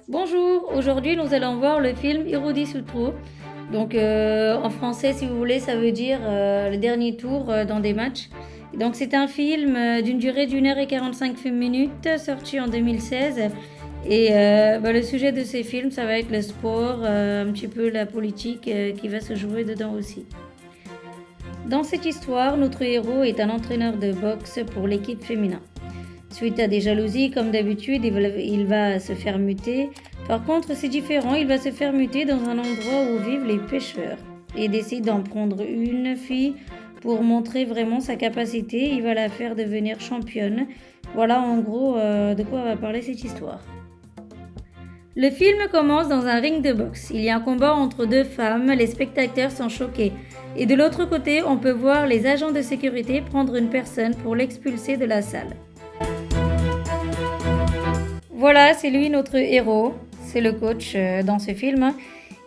Bonjour, aujourd'hui nous allons voir le film Hirodi Sutro. Donc en français, si vous voulez, ça veut dire le dernier tour dans des matchs. Donc c'est un film d'une durée d'1h45 sorti en 2016. Et le sujet de ces films, ça va être le sport, un petit peu la politique qui va se jouer dedans aussi. Dans cette histoire, notre héros est un entraîneur de boxe pour l'équipe féminin. Suite à des jalousies, comme d'habitude, il va se faire muter. Par contre, c'est différent, il va se faire muter dans un endroit où vivent les pêcheurs. Et décide d'en prendre une fille pour montrer vraiment sa capacité. Il va la faire devenir championne. Voilà en gros de quoi va parler cette histoire. Le film commence dans un ring de boxe. Il y a un combat entre deux femmes, les spectateurs sont choqués. Et de l'autre côté, on peut voir les agents de sécurité prendre une personne pour l'expulser de la salle. Voilà, c'est lui notre héros, c'est le coach dans ce film.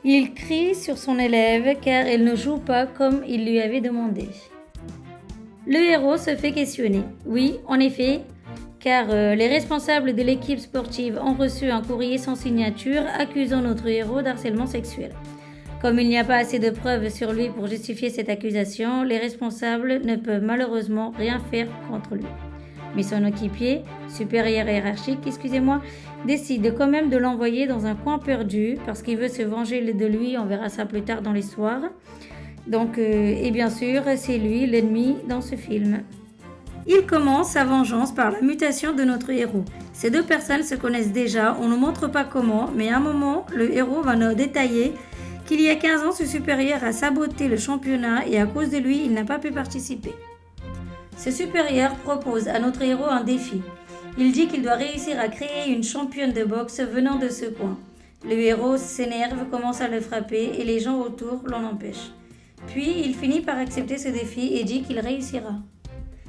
Il crie sur son élève car elle ne joue pas comme il lui avait demandé. Le héros se fait questionner. Oui, en effet, car les responsables de l'équipe sportive ont reçu un courrier sans signature accusant notre héros d'harcèlement sexuel. Comme il n'y a pas assez de preuves sur lui pour justifier cette accusation, les responsables ne peuvent malheureusement rien faire contre lui. Mais son équipier, supérieur hiérarchique, décide quand même de l'envoyer dans un coin perdu parce qu'il veut se venger de lui, on verra ça plus tard dans l'histoire. Donc, et bien sûr, c'est lui l'ennemi dans ce film. Il commence sa vengeance par la mutation de notre héros. Ces deux personnes se connaissent déjà, on ne montre pas comment, mais à un moment, le héros va nous détailler qu'il y a 15 ans, ce supérieur a saboté le championnat et à cause de lui, il n'a pas pu participer. Ce supérieur propose à notre héros un défi. Il dit qu'il doit réussir à créer une championne de boxe venant de ce coin. Le héros s'énerve, commence à le frapper et les gens autour l'en empêchent. Puis il finit par accepter ce défi et dit qu'il réussira.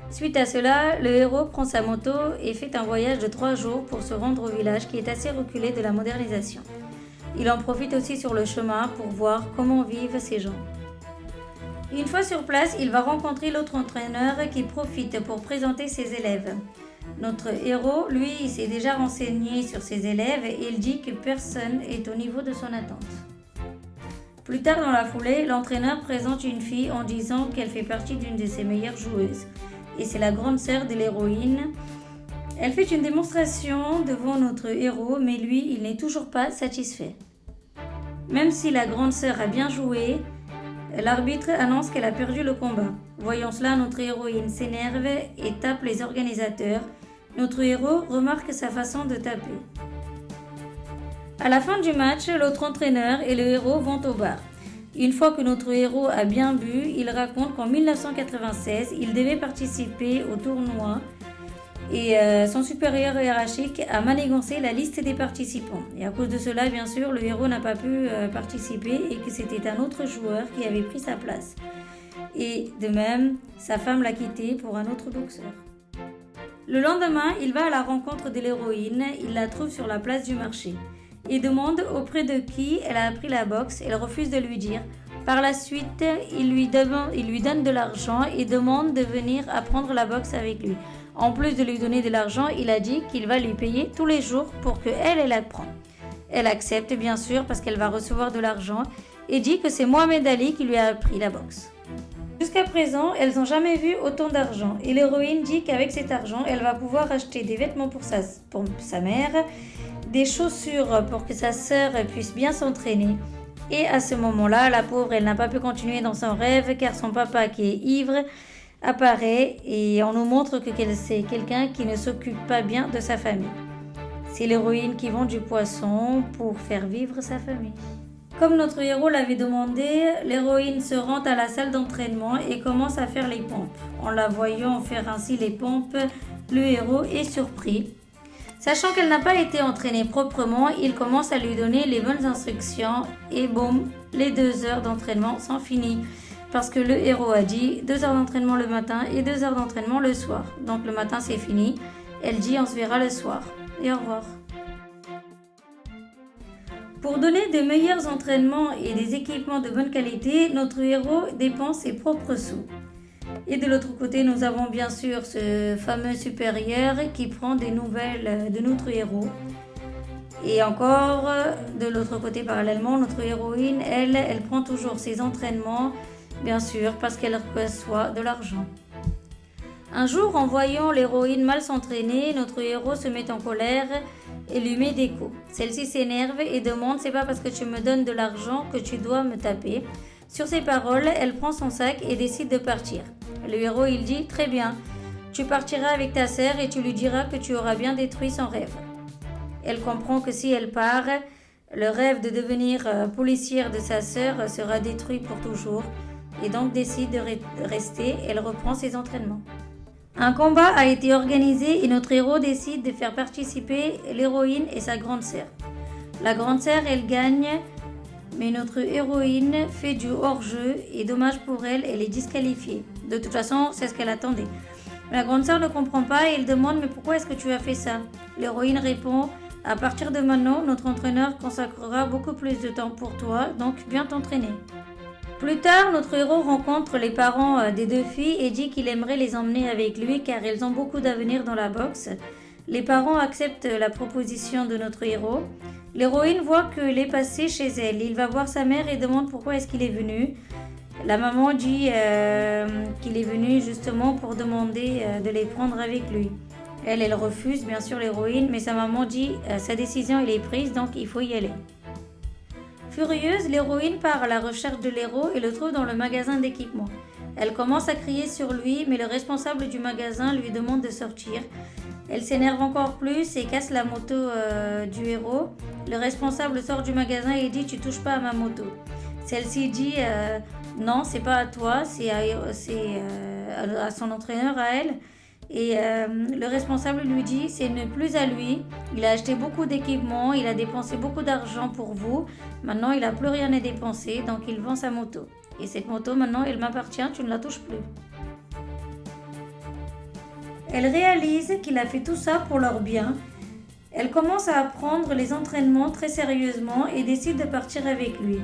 Suite à cela, le héros prend sa moto et fait un voyage de 3 jours pour se rendre au village qui est assez reculé de la modernisation. Il en profite aussi sur le chemin pour voir comment vivent ces gens. Une fois sur place, il va rencontrer l'autre entraîneur qui profite pour présenter ses élèves. Notre héros, lui, il s'est déjà renseigné sur ses élèves et il dit que personne est au niveau de son attente. Plus tard dans la foulée, l'entraîneur présente une fille en disant qu'elle fait partie d'une de ses meilleures joueuses. Et c'est la grande sœur de l'héroïne. Elle fait une démonstration devant notre héros, mais lui, il n'est toujours pas satisfait. Même si la grande sœur a bien joué, l'arbitre annonce qu'elle a perdu le combat. Voyant cela, notre héroïne s'énerve et tape les organisateurs. Notre héros remarque sa façon de taper. À la fin du match, l'autre entraîneur et le héros vont au bar. Une fois que notre héros a bien bu, il raconte qu'en 1996, il devait participer au tournoi et son supérieur hiérarchique a manigancé la liste des participants. Et à cause de cela, bien sûr, le héros n'a pas pu participer et que c'était un autre joueur qui avait pris sa place. Et de même, sa femme l'a quitté pour un autre boxeur. Le lendemain, il va à la rencontre de l'héroïne, il la trouve sur la place du marché. Il demande auprès de qui elle a appris la boxe, elle refuse de lui dire. Par la suite, il lui donne de l'argent et demande de venir apprendre la boxe avec lui. En plus de lui donner de l'argent, il a dit qu'il va lui payer tous les jours pour qu'elle apprenne. Elle accepte bien sûr parce qu'elle va recevoir de l'argent et dit que c'est Mohamed Ali qui lui a appris la boxe. Jusqu'à présent, elles n'ont jamais vu autant d'argent et l'héroïne dit qu'avec cet argent, elle va pouvoir acheter des vêtements pour sa mère, des chaussures pour que sa sœur puisse bien s'entraîner. Et à ce moment-là, la pauvre, elle n'a pas pu continuer dans son rêve car son papa qui est ivre apparaît et on nous montre que c'est quelqu'un qui ne s'occupe pas bien de sa famille. C'est l'héroïne qui vend du poisson pour faire vivre sa famille. Comme notre héros l'avait demandé, l'héroïne se rend à la salle d'entraînement et commence à faire les pompes. En la voyant faire ainsi les pompes, le héros est surpris. Sachant qu'elle n'a pas été entraînée proprement, il commence à lui donner les bonnes instructions et boum, les 2 heures d'entraînement sont finies. Parce que le héros a dit 2 heures d'entraînement le matin et 2 heures d'entraînement le soir. Donc le matin c'est fini. Elle dit on se verra le soir. Et au revoir. Pour donner de meilleurs entraînements et des équipements de bonne qualité, notre héros dépense ses propres sous. Et de l'autre côté, nous avons bien sûr ce fameux supérieur qui prend des nouvelles de notre héros. Et encore, de l'autre côté, parallèlement, notre héroïne, elle prend toujours ses entraînements, bien sûr, parce qu'elle reçoit de l'argent. Un jour, en voyant l'héroïne mal s'entraîner, notre héros se met en colère et lui met des coups. Celle-ci s'énerve et demande « C'est pas parce que tu me donnes de l'argent que tu dois me taper ». Sur ces paroles, elle prend son sac et décide de partir. Le héros, il dit « Très bien, tu partiras avec ta sœur et tu lui diras que tu auras bien détruit son rêve ». Elle comprend que si elle part, le rêve de devenir policière de sa sœur sera détruit pour toujours et donc décide de rester. Elle reprend ses entraînements. Un combat a été organisé et notre héros décide de faire participer l'héroïne et sa grande sœur. La grande sœur, elle gagne, mais notre héroïne fait du hors-jeu et dommage pour elle, elle est disqualifiée. De toute façon, c'est ce qu'elle attendait. La grande sœur ne comprend pas et elle demande « Mais pourquoi est-ce que tu as fait ça ?» L'héroïne répond « À partir de maintenant, notre entraîneur consacrera beaucoup plus de temps pour toi, donc bien t'entraîner. » Plus tard, notre héros rencontre les parents des deux filles et dit qu'il aimerait les emmener avec lui car elles ont beaucoup d'avenir dans la boxe. Les parents acceptent la proposition de notre héros. L'héroïne voit qu'il est passé chez elle. Il va voir sa mère et demande pourquoi est-ce qu'il est venu. La maman dit qu'il est venu justement pour demander de les prendre avec lui. Elle refuse bien sûr l'héroïne, mais sa maman dit sa décision elle est prise donc il faut y aller. Furieuse, l'héroïne part à la recherche de l'héros et le trouve dans le magasin d'équipement. Elle commence à crier sur lui, mais le responsable du magasin lui demande de sortir. Elle s'énerve encore plus et casse la moto du héros. Le responsable sort du magasin et dit « Tu touches pas à ma moto ». Celle-ci dit « Non, c'est pas à toi, c'est à son entraîneur, à elle ». Et le responsable lui dit « C'est ne plus à lui, il a acheté beaucoup d'équipements, il a dépensé beaucoup d'argent pour vous, maintenant il n'a plus rien à dépenser, donc il vend sa moto. Et cette moto maintenant elle m'appartient, tu ne la touches plus. » Elle réalise qu'il a fait tout ça pour leur bien. Elle commence à apprendre les entraînements très sérieusement et décide de partir avec lui.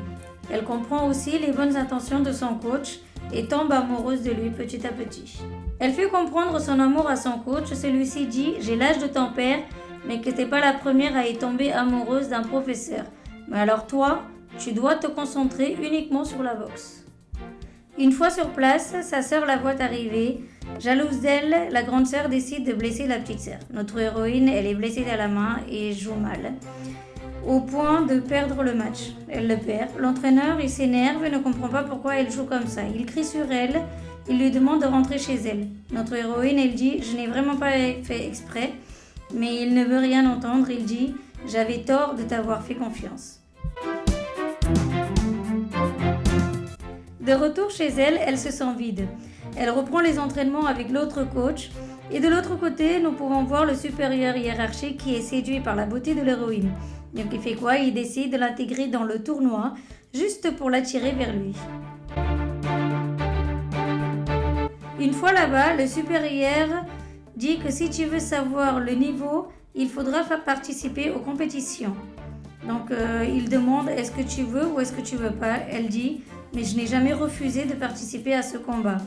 Elle comprend aussi les bonnes intentions de son coach et tombe amoureuse de lui petit à petit. Elle fait comprendre son amour à son coach. Celui-ci dit « J'ai l'âge de ton père, mais que t'es pas la première à y tomber amoureuse d'un professeur. Mais alors toi, tu dois te concentrer uniquement sur la boxe. » Une fois sur place, sa sœur la voit arriver. Jalouse d'elle, la grande sœur décide de blesser la petite sœur. Notre héroïne, elle est blessée à la main et joue mal, au point de perdre le match. Elle le perd. L'entraîneur, il s'énerve et ne comprend pas pourquoi elle joue comme ça. Il crie sur elle. Il lui demande de rentrer chez elle. Notre héroïne, elle dit « Je n'ai vraiment pas fait exprès », mais il ne veut rien entendre. Il dit « J'avais tort de t'avoir fait confiance ». De retour chez elle, elle se sent vide. Elle reprend les entraînements avec l'autre coach. Et de l'autre côté, nous pouvons voir le supérieur hiérarchique qui est séduit par la beauté de l'héroïne. Donc il fait quoi? Il décide de l'intégrer dans le tournoi, juste pour l'attirer vers lui. Une fois là-bas, le supérieur dit que si tu veux savoir le niveau, il faudra participer aux compétitions. Donc il demande est-ce que tu veux ou est-ce que tu veux pas. Elle dit mais je n'ai jamais refusé de participer à ce combat.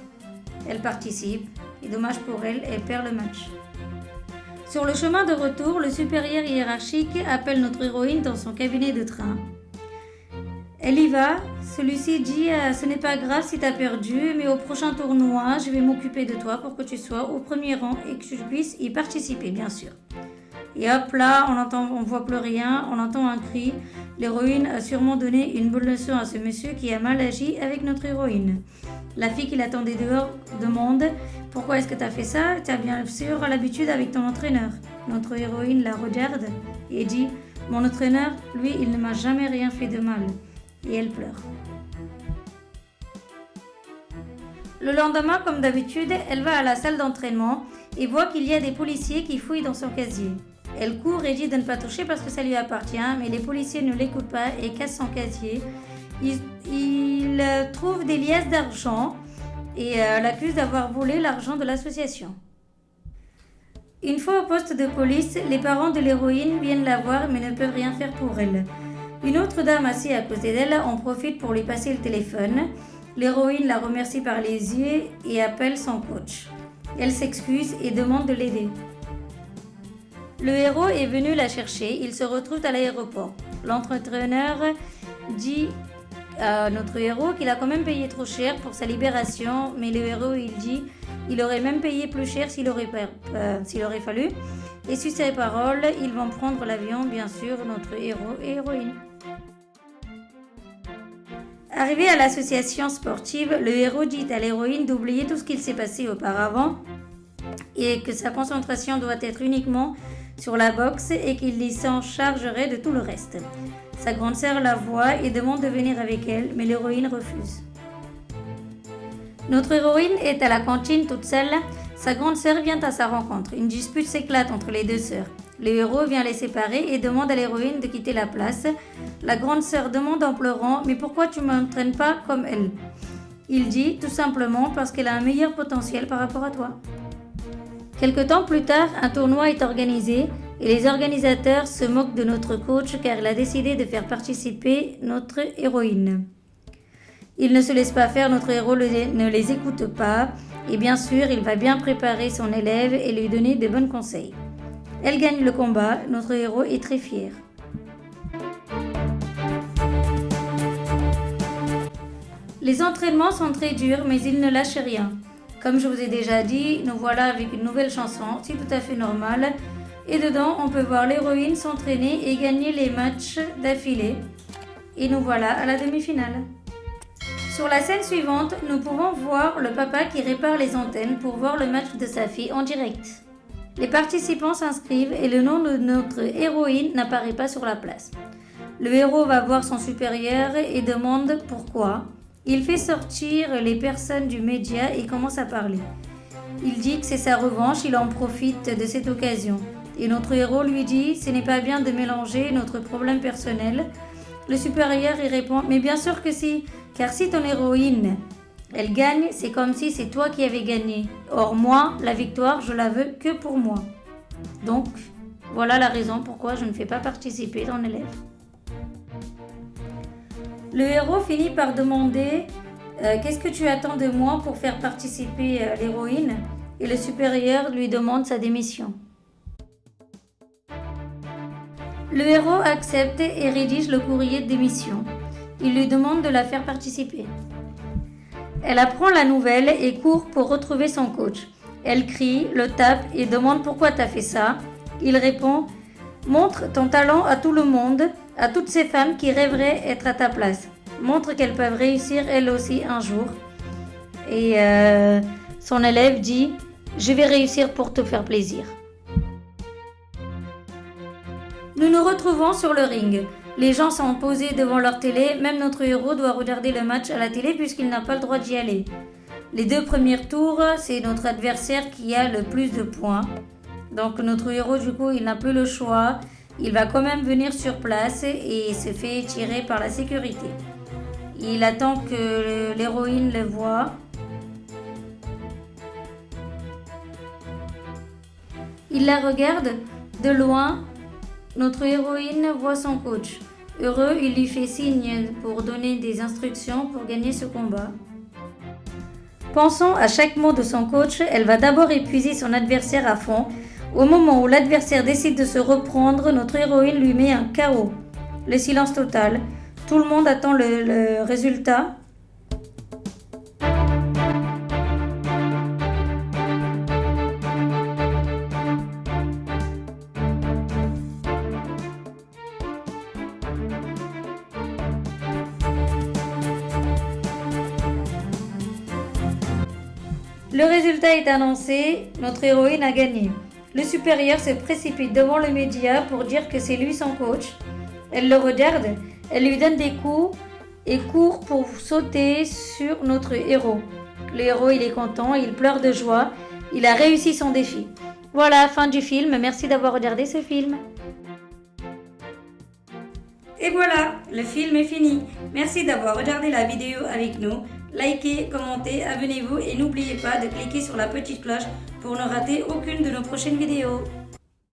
Elle participe et dommage pour elle, elle perd le match. Sur le chemin de retour, le supérieur hiérarchique appelle notre héroïne dans son cabinet de train. Elle y va, celui-ci dit ce n'est pas grave si tu as perdu, mais au prochain tournoi, je vais m'occuper de toi pour que tu sois au premier rang et que tu puisses y participer, bien sûr. Et hop là, on voit plus rien, on entend un cri. L'héroïne a sûrement donné une bonne leçon à ce monsieur qui a mal agi avec notre héroïne. La fille qui l'attendait dehors demande « Pourquoi est-ce que tu as fait ça? Tu as bien sûr l'habitude avec ton entraîneur. » Notre héroïne la regarde et dit « Mon entraîneur, lui, il ne m'a jamais rien fait de mal. » Et elle pleure. Le lendemain, comme d'habitude, elle va à la salle d'entraînement et voit qu'il y a des policiers qui fouillent dans son casier. Elle court et dit de ne pas toucher parce que ça lui appartient, mais les policiers ne l'écoutent pas et cassent son casier. Ils trouvent des liasses d'argent et l'accusent d'avoir volé l'argent de l'association. Une fois au poste de police, les parents de l'héroïne viennent la voir mais ne peuvent rien faire pour elle. Une autre dame assise à côté d'elle en profite pour lui passer le téléphone. L'héroïne la remercie par les yeux et appelle son coach. Elle s'excuse et demande de l'aider. Le héros est venu la chercher, ils se retrouvent à l'aéroport. L'entraîneur dit à notre héros qu'il a quand même payé trop cher pour sa libération, mais le héros il dit il aurait même payé plus cher s'il aurait fallu. Et sur ces paroles, ils vont prendre l'avion, bien sûr, notre héros et héroïne. Arrivé à l'association sportive, le héros dit à l'héroïne d'oublier tout ce qu'il s'est passé auparavant et que sa concentration doit être uniquement sur la boxe et qu'il s'en chargerait de tout le reste. Sa grande sœur la voit et demande de venir avec elle, mais l'héroïne refuse. Notre héroïne est à la cantine toute seule. Sa grande sœur vient à sa rencontre. Une dispute s'éclate entre les deux sœurs. Le héros vient les séparer et demande à l'héroïne de quitter la place. La grande sœur demande en pleurant « Mais pourquoi tu ne m'entraînes pas comme elle ?» Il dit « Tout simplement parce qu'elle a un meilleur potentiel par rapport à toi. » Quelque temps plus tard, un tournoi est organisé et les organisateurs se moquent de notre coach car il a décidé de faire participer notre héroïne. Il ne se laisse pas faire, notre héros ne les écoute pas et bien sûr, il va bien préparer son élève et lui donner de bons conseils. Elle gagne le combat, notre héros est très fier. Les entraînements sont très durs, mais il ne lâche rien. Comme je vous ai déjà dit, nous voilà avec une nouvelle chanson, c'est tout à fait normal. Et dedans, on peut voir l'héroïne s'entraîner et gagner les matchs d'affilée. Et nous voilà à la demi-finale. Sur la scène suivante, nous pouvons voir le papa qui répare les antennes pour voir le match de sa fille en direct. Les participants s'inscrivent et le nom de notre héroïne n'apparaît pas sur la place. Le héros va voir son supérieur et demande pourquoi. Il fait sortir les personnes du média et commence à parler. Il dit que c'est sa revanche, il en profite de cette occasion. Et notre héros lui dit « Ce n'est pas bien de mélanger notre problème personnel ». Le supérieur y répond « Mais bien sûr que si, car si ton héroïne, elle gagne, c'est comme si c'est toi qui avais gagné. Or moi, la victoire, je la veux que pour moi. Donc, voilà la raison pourquoi je ne fais pas participer ton élève. » Le héros finit par demander « Qu'est-ce que tu attends de moi pour faire participer l'héroïne ?» Et le supérieur lui demande sa démission. Le héros accepte et rédige le courrier de démission. Il lui demande de la faire participer. Elle apprend la nouvelle et court pour retrouver son coach. Elle crie, le tape et demande pourquoi t'as fait ça. Il répond « Montre ton talent à tout le monde, à toutes ces femmes qui rêveraient être à ta place. Montre qu'elles peuvent réussir elles aussi un jour. » Et son élève dit « Je vais réussir pour te faire plaisir. » Nous nous retrouvons sur le ring. Les gens sont posés devant leur télé, même notre héros doit regarder le match à la télé puisqu'il n'a pas le droit d'y aller. Les 2 premiers tours, c'est notre adversaire qui a le plus de points. Donc notre héros, du coup, il n'a plus le choix. Il va quand même venir sur place et se fait tirer par la sécurité. Il attend que l'héroïne le voie. Il la regarde de loin. Notre héroïne voit son coach. Heureux, il lui fait signe pour donner des instructions pour gagner ce combat. Pensant à chaque mot de son coach, elle va d'abord épuiser son adversaire à fond. Au moment où l'adversaire décide de se reprendre, notre héroïne lui met un KO. Le silence total. Tout le monde attend le résultat. Le résultat est annoncé, notre héroïne a gagné. Le supérieur se précipite devant le média pour dire que c'est lui son coach. Elle le regarde, elle lui donne des coups et court pour sauter sur notre héros. Le héros, il est content, il pleure de joie, il a réussi son défi. Voilà, fin du film, merci d'avoir regardé ce film. Et voilà, le film est fini. Merci d'avoir regardé la vidéo avec nous. Likez, commentez, abonnez-vous et n'oubliez pas de cliquer sur la petite cloche pour ne rater aucune de nos prochaines vidéos.